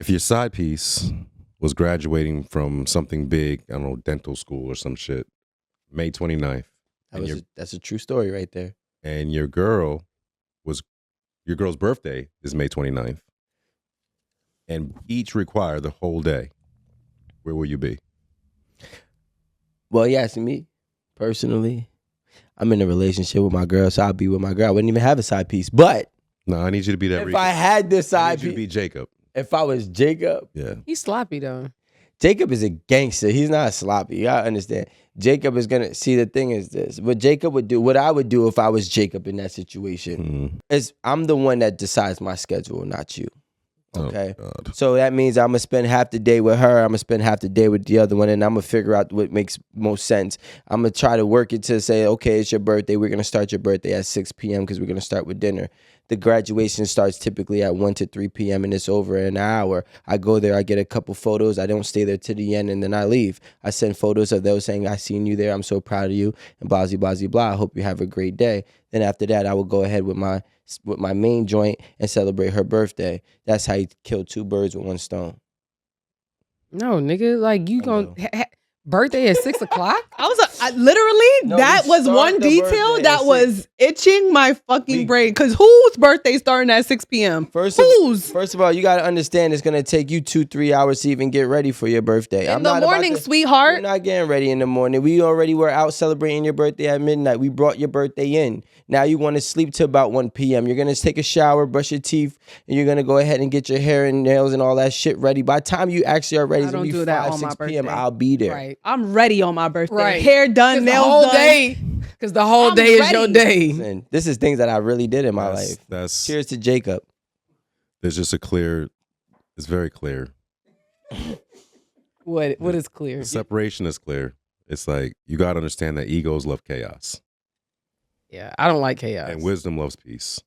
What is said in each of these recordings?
If your side piece was graduating from something big, I don't know, dental school or some shit, May 29th. That's a true story right there. And your girl's birthday is May 29th. And each require the whole day. Where will you be? Well, yeah, see me personally, I'm in a relationship with my girl, so I'll be with my girl. I wouldn't even have a side piece, but no, I need you to be that. If I had this side piece, you to be Jacob. If I was Jacob, yeah, he's sloppy though. Jacob is a gangster. He's not sloppy. You gotta understand. Jacob is gonna see. The thing is this: what Jacob would do, what I would do if I was Jacob in that situation, is I'm the one that decides my schedule, not you. Okay, so that means I'm gonna spend half the day with her. I'm gonna spend half the day with the other one, and I'm gonna figure out what makes most sense. I'm gonna try to work it to say, okay, it's your birthday. We're gonna start your birthday at 6 p.m. because we're gonna start with dinner. The graduation starts typically at 1 to 3 p.m. and it's over in an hour. I go there, I get a couple photos. I don't stay there to the end, and then I leave. I send photos of those saying, I seen you there. I'm so proud of you, and blah, blah, blah, blah. I hope you have a great day. Then after that, I will go ahead with my main joint and celebrate her birthday. That's how you kill two birds with one stone. No, nigga, like you gonna birthday at 6 o'clock? That was one detail that was itching my fucking brain. Because whose birthday starting at 6 p.m.? First of all, you got to understand it's going to take you 2-3 hours to even get ready for your birthday. In the morning, sweetheart. You're not getting ready in the morning. We already were out celebrating your birthday at midnight. We brought your birthday in. Now you want to sleep till about 1 p.m. You're going to take a shower, brush your teeth, and you're going to go ahead and get your hair and nails and all that shit ready. By the time you actually are ready, it's going to be 5, 6 p.m. I'll be there. Right. I'm ready on my birthday. Right. Hair done, nails done. Because the whole day is your day. Listen, this is things that I really did in my life. Cheers to Jacob. There's just it's very clear. What is clear? The separation is clear. It's like, you got to understand that egos love chaos. Yeah, I don't like chaos. And wisdom loves peace.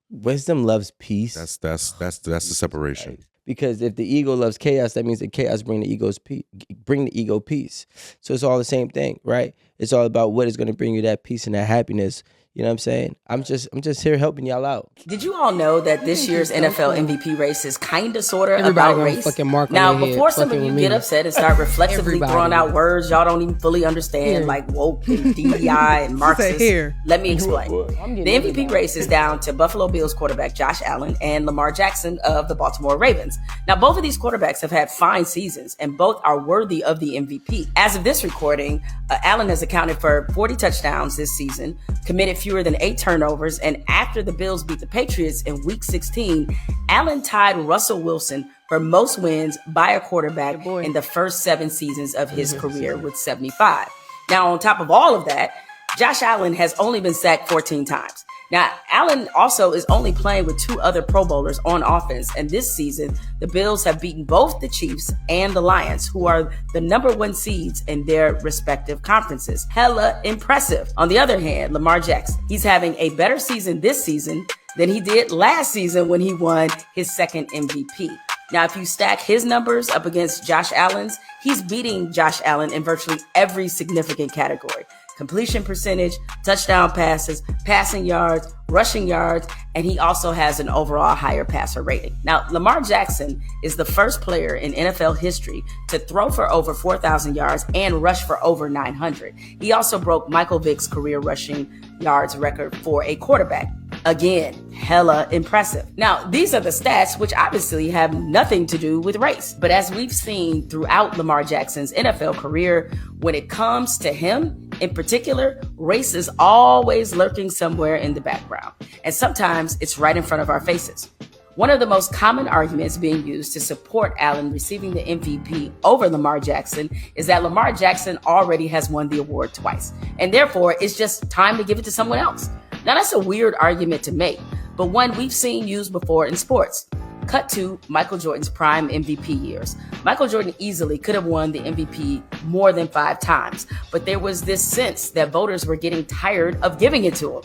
Wisdom loves peace. That's the separation. Because if the ego loves chaos, that means that chaos bring the ego peace. So it's all the same thing, right? It's all about what is going to bring you that peace and that happiness. You know what I'm saying? I'm just here helping y'all out. Did you all know that this year's NFL MVP race is kind of, sort of about race? Now, before some of you get upset and start reflexively throwing out words y'all don't even fully understand, like woke and DEI and Marxist, let me explain. The MVP race is down to Buffalo Bills quarterback Josh Allen and Lamar Jackson of the Baltimore Ravens. Now, both of these quarterbacks have had fine seasons, and both are worthy of the MVP. As of this recording, Allen has accounted for 40 touchdowns this season, committed fewer than 8 turnovers, and after the Bills beat the Patriots in Week 16, Allen tied Russell Wilson for most wins by a quarterback in the first 7 seasons of his career with 75. Now, on top of all of that, Josh Allen has only been sacked 14 times. Now, Allen also is only playing with 2 other Pro Bowlers on offense, and this season, the Bills have beaten both the Chiefs and the Lions, who are the number 1 seeds in their respective conferences. Hella impressive. On the other hand, Lamar Jackson, he's having a better season this season than he did last season when he won his second MVP. Now, if you stack his numbers up against Josh Allen's, he's beating Josh Allen in virtually every significant category. Completion percentage, touchdown passes, passing yards, rushing yards, and he also has an overall higher passer rating. Now, Lamar Jackson is the first player in NFL history to throw for over 4,000 yards and rush for over 900. He also broke Michael Vick's career rushing yards record for a quarterback. Again, hella impressive. Now, these are the stats which obviously have nothing to do with race. But as we've seen throughout Lamar Jackson's NFL career, when it comes to him in particular, race is always lurking somewhere in the background. And sometimes it's right in front of our faces. One of the most common arguments being used to support Allen receiving the MVP over Lamar Jackson is that Lamar Jackson already has won the award twice, and therefore it's just time to give it to someone else. Now, that's a weird argument to make, but one we've seen used before in sports. Cut to Michael Jordan's prime MVP years. Michael Jordan easily could have won the MVP more than 5 times, but there was this sense that voters were getting tired of giving it to him.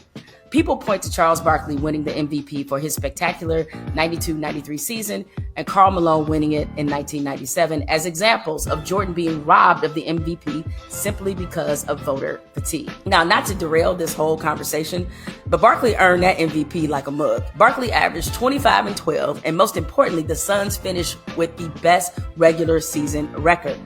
People point to Charles Barkley winning the MVP for his spectacular 92-93 season and Karl Malone winning it in 1997 as examples of Jordan being robbed of the MVP simply because of voter fatigue. Now, not to derail this whole conversation, but Barkley earned that MVP like a mug. Barkley averaged 25 and 12, and most importantly, the Suns finished with the best regular season record.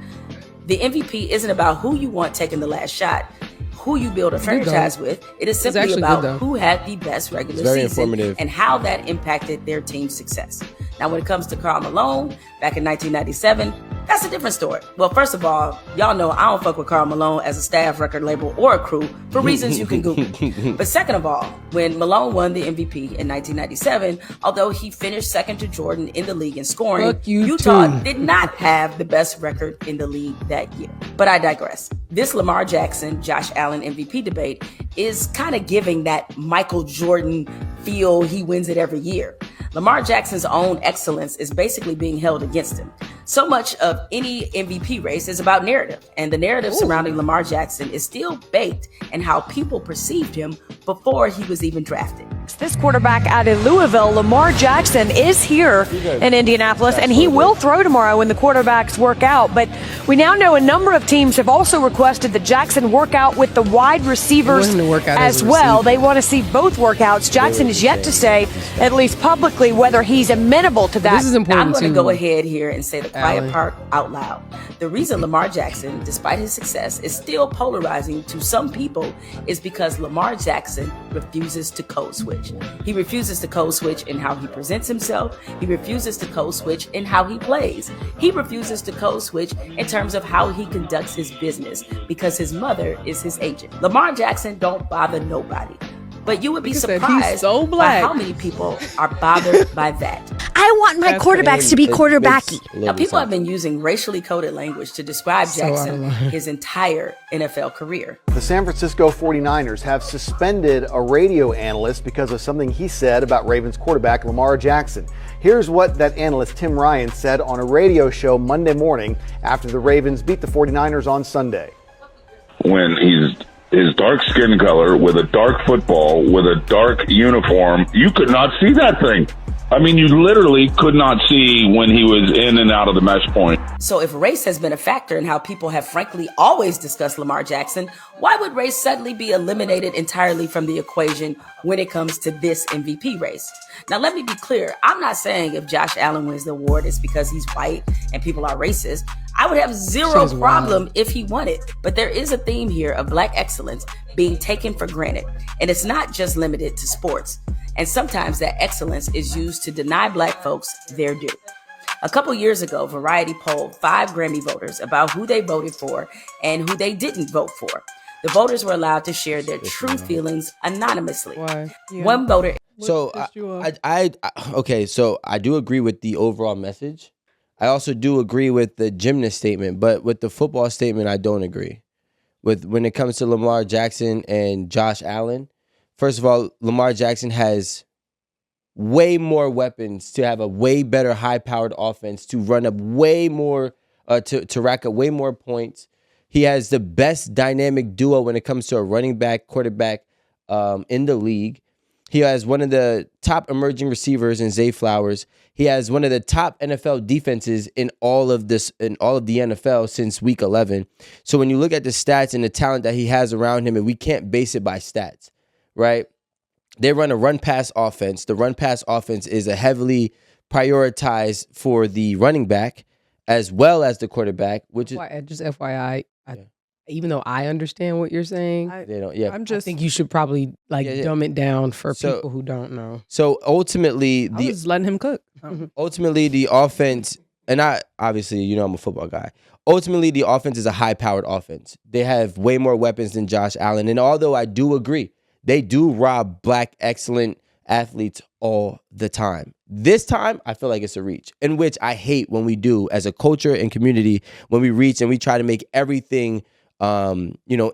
The MVP isn't about who you want taking the last shot, who you build a franchise with. It is simply about who had the best regular season and how that impacted their team's success. Now, when it comes to Karl Malone, back in 1997, that's a different story. Well, first of all, y'all know I don't fuck with Karl Malone as a staff, record label, or a crew for reasons you can Google. But second of all, when Malone won the MVP in 1997, although he finished second to Jordan in the league in scoring, Utah did not have the best record in the league that year. But I digress. This Lamar Jackson, Josh Allen MVP debate is kind of giving that Michael Jordan feel he wins it every year. Lamar Jackson's own excellence is basically being held against him. So much of any MVP race is about narrative, and the narrative surrounding Lamar Jackson is still baked in how people perceived him before he was even drafted. This quarterback out of Louisville, Lamar Jackson, is here in Indianapolis, and he will throw tomorrow when the quarterbacks work out. But we now know a number of teams have also requested that Jackson work out with the wide receivers as well. They want to see both workouts. Jackson is yet to say, at least publicly, whether he's amenable to that. This is important. I'm going to go ahead here and say the quiet part out loud. The reason Lamar Jackson, despite his success, is still polarizing to some people is because Lamar Jackson refuses to code switch. He refuses to code switch in how he presents himself. He refuses to code switch in how he plays. He refuses to code switch in terms of how he conducts his business because his mother is his agent. Lamar Jackson don't bother nobody. But you would be surprised by how many people are bothered by that. I want my quarterbacks to be quarterbacky. Now, people have been using racially coded language to describe Jackson his entire NFL career. The San Francisco 49ers have suspended a radio analyst because of something he said about Ravens quarterback Lamar Jackson. Here's what that analyst, Tim Ryan, said on a radio show Monday morning after the Ravens beat the 49ers on Sunday. When his dark skin color, with a dark football, with a dark uniform, you could not see that thing. I mean, you literally could not see when he was in and out of the mesh point. So if race has been a factor in how people have frankly always discussed Lamar Jackson, why would race suddenly be eliminated entirely from the equation when it comes to this MVP race? Now, let me be clear. I'm not saying if Josh Allen wins the award, it's because he's white and people are racist. I would have zero problem if he won it. But there is a theme here of black excellence being taken for granted. And it's not just limited to sports. And sometimes that excellence is used to deny black folks their due. A couple years ago, Variety polled 5 Grammy voters about who they voted for and who they didn't vote for. The voters were allowed to share their true feelings anonymously. One voter. So so I do agree with the overall message. I also do agree with the gymnast statement, but with the football statement, I don't agree. When it comes to Lamar Jackson and Josh Allen, first of all, Lamar Jackson has way more weapons to have a way better high-powered offense, to run up way more, to rack up way more points. He has the best dynamic duo when it comes to a running back, quarterback in the league. He has one of the top emerging receivers in Zay Flowers. He has one of the top NFL defenses in all of the NFL since week 11. So when you look at the stats and the talent that he has around him, and we can't base it by stats, right? They run a run-pass offense. The run-pass offense is a heavily prioritized for the running back as well as the quarterback, which is just FYI. Even though I understand what you're saying, they don't. Yeah, I think you should probably dumb it down for people who don't know. So ultimately, I was letting him cook. Ultimately, the offense, and obviously, I'm a football guy. Ultimately, the offense is a high-powered offense. They have way more weapons than Josh Allen, and although I do agree, they do rob black excellent athletes all the time. This time, I feel like it's a reach, in which I hate when we do as a culture and community, when we reach and we try to make everything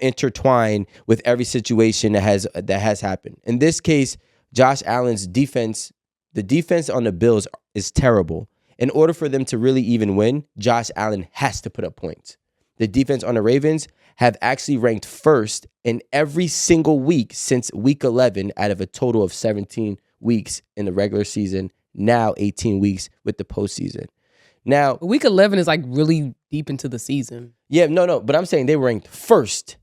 intertwine with every situation that has happened. In this case, Josh Allen's defense, the defense on the Bills is terrible. In order for them to really even win, Josh Allen has to put up points. the defense on the Ravens, have actually ranked first in every single week since week 11 out of a total of 17 weeks in the regular season, now 18 weeks with the postseason. Now, week 11 is like really deep into the season. Yeah, no, but I'm saying they were ranked first.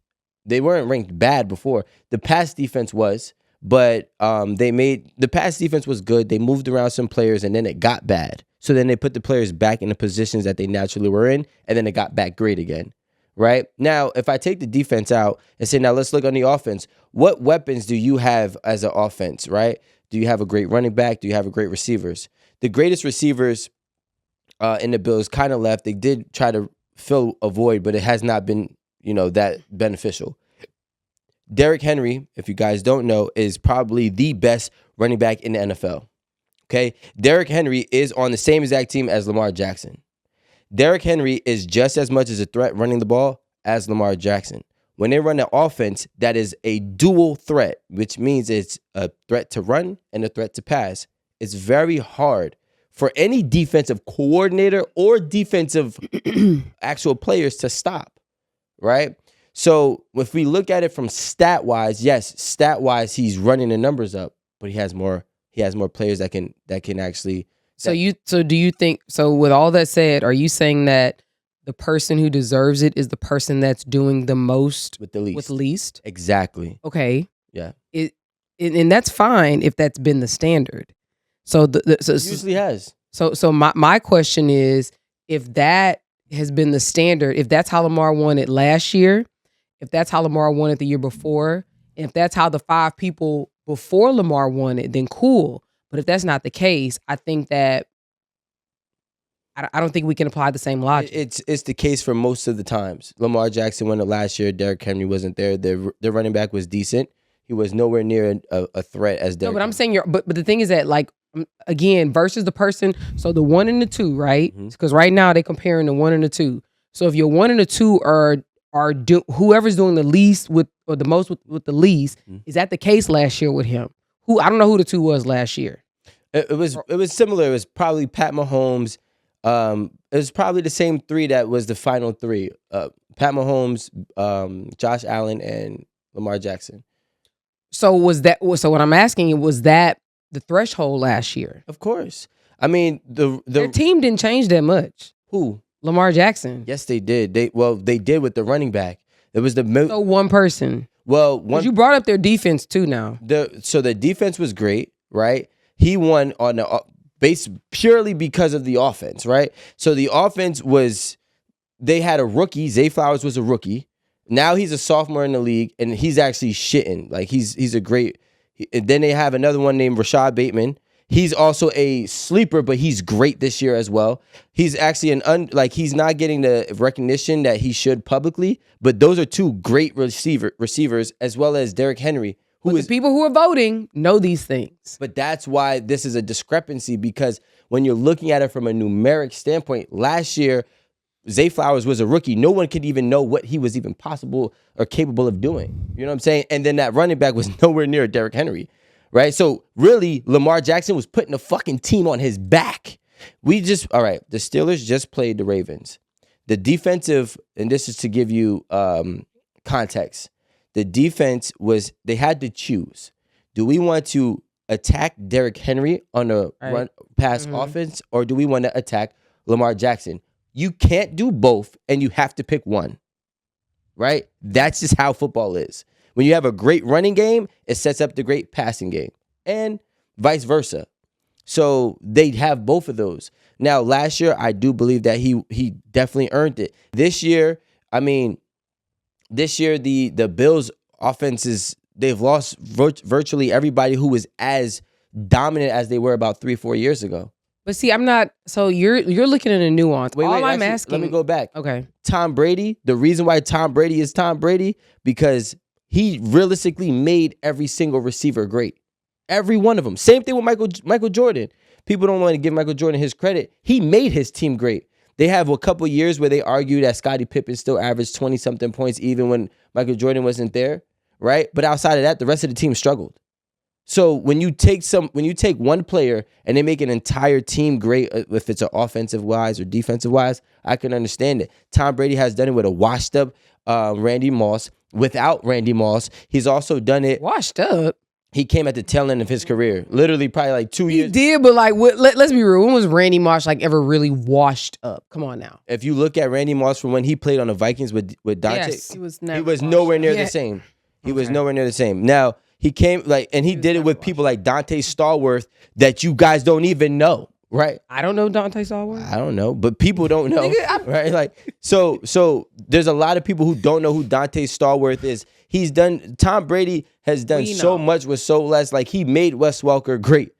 They weren't ranked bad before. The pass defense was, but the pass defense was good. They moved around some players, and then it got bad. So then they put the players back in the positions that they naturally were in, and then it got back great again, right? Now, if I take the defense out and say, now let's look on the offense. What weapons do you have as an offense, right? Do you have a great running back? Do you have a great receivers? The greatest receivers in the Bills kind of left. They did try to fill a void, but it has not been, that beneficial. Derrick Henry, if you guys don't know, is probably the best running back in the NFL. Okay? Derrick Henry is on the same exact team as Lamar Jackson. Derrick Henry is just as much as a threat running the ball as Lamar Jackson. When they run an offense that is a dual threat, which means it's a threat to run and a threat to pass, it's very hard for any defensive coordinator or defensive actual players to stop, right? So if we look at it from stat-wise, yes, stat-wise he's running the numbers up, but he has more players that can actually. So do you think, so with all that said, are you saying that the person who deserves it is the person that's doing the most with the least? With least? Exactly. Okay. Yeah. And that's fine if that's been the standard. So it usually has. So my question is, if that has been the standard, if that's how Lamar won it last year, if that's how Lamar won it the year before, and if that's how the 5 people before Lamar won it, then cool. But if that's not the case, I think that I don't think we can apply the same logic. It's the case for most of the times. Lamar Jackson won it last year. Derrick Henry wasn't there. Their running back was decent. He was nowhere near a threat as Derrick. No, but I'm saying but the thing is that, like, again, versus the person, so the 1 and the 2, right? Because right now they're comparing the 1 and the 2. So if your 1 and the 2 are whoever's doing the least with or the most with the least, is that the case last year with him? I don't know who the 2 was last year. It was similar. It was probably Pat Mahomes. It was probably the same 3 that was the final 3. Pat Mahomes, Josh Allen, and Lamar Jackson. So what I'm asking you, was that the threshold last year? Of course. I mean, their team didn't change that much. Who? Lamar Jackson. Yes, they did. They did with the running back. It was so one person. Well, you brought up their defense too now. So the defense was great, right? He won on the base purely because of the offense, right? So the offense they had a rookie. Zay Flowers was a rookie. Now he's a sophomore in the league, and he's actually shitting. Like, he's a great. Then they have another one named Rashad Bateman. He's also a sleeper, but he's great this year as well. He's actually he's not getting the recognition that he should publicly, but those are 2 great receivers, as well as Derrick Henry. The people who are voting know these things. But that's why this is a discrepancy, because when you're looking at it from a numeric standpoint, last year, Zay Flowers was a rookie. No one could even know what he was even possible or capable of doing. You know what I'm saying? And then that running back was nowhere near Derrick Henry, right? So really, Lamar Jackson was putting a fucking team on his back. All right, the Steelers just played the Ravens. The defensive, and this is to give you context, the defense they had to choose. Do we want to attack Derrick Henry on a run pass offense, or do we want to attack Lamar Jackson? You can't do both, and you have to pick one, right? That's just how football is. When you have a great running game, it sets up the great passing game, and vice versa. So they have both of those. Now, last year, I do believe that he definitely earned it. This year, the Bills' offenses, they've lost virtually everybody who was as dominant as they were about 3-4 years ago. But see, I'm not. So you're looking at a nuance. I'm asking. Let me go back. Okay. Tom Brady. The reason why Tom Brady is Tom Brady, because he realistically made every single receiver great. Every one of them. Same thing with Michael Jordan. People don't want to give Michael Jordan his credit. He made his team great. They have a couple years where they argue that Scottie Pippen still averaged 20-something points even when Michael Jordan wasn't there, right? But outside of that, the rest of the team struggled. So when you take one player and they make an entire team great, if it's an offensive wise or defensive wise, I can understand it. Tom Brady has done it with a washed up Randy Moss. Without Randy Moss, he's also done it washed up. He came at the tail end of his career, literally probably like 2 years. He did, but like, let's be real. When was Randy Moss like ever really washed up? Come on now. If you look at Randy Moss from when he played on the Vikings with Dante, yes, he was nowhere near the same. He was nowhere near the same. Now he came and he did it with people like Dante Stallworth that you guys don't even know. Right, I don't know Dante Stallworth. I don't know, but people don't know, right? Like, so there's a lot of people who don't know who Dante Stallworth is. Tom Brady has done so much with so less. Like, he made Wes Welker great,